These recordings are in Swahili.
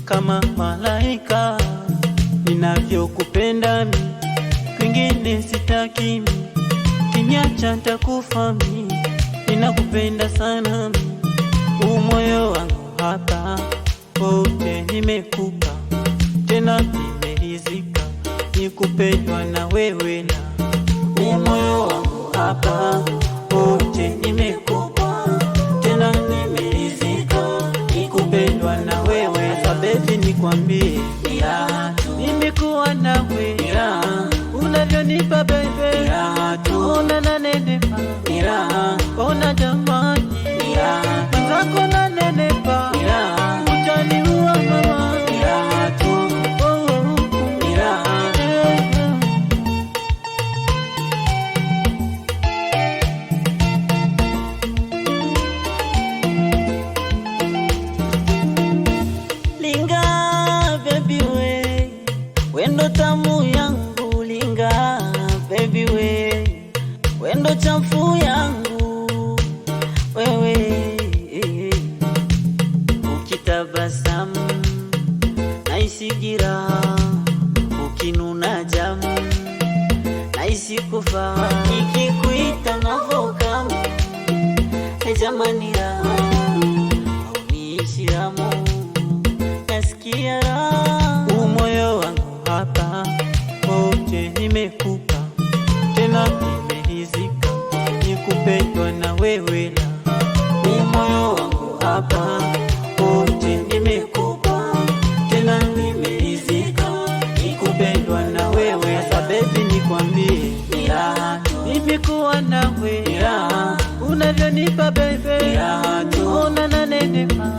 kama malaika. Ninavyokupenda mi, kwingine sitaki mi, kinyacha nitakufa mi. Ninakupenda sana mi, umoyo wangu hapa wote nimekupa, tena nimeridhika nikupendwa na wewe. Na umoyo wangu hapa wote nimekupa, tena nimeridhika nikupendwa na wewe. Sababu nikwambie nimekuwa nawe, unavyonipa baby, ona nanenepa, ona jamani, mwenzako nanenepa, utaniua mama. Linga baby we, wendo tamu yangu. Linga baby we, wendo chafu yangu. Wewe ukitabasamu naisi gira, ukinuna jamu naisi kufa, nikikuita navokamu ejamanira auniishiramu nasikia raha. Umoyo wangu hapa wote nimekupa, tena nimeridhika nikupendwa na wewe. Na umoyo wangu hapa wote nimekupa, tena nimeridhika nikupendwa na wewe. Sababu nikwambie nimekuwa nawe, unavyonipa baby, ona nanenepa,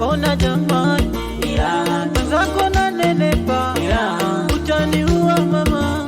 ona jamani, mwenzako nanenepa, utaniua mama.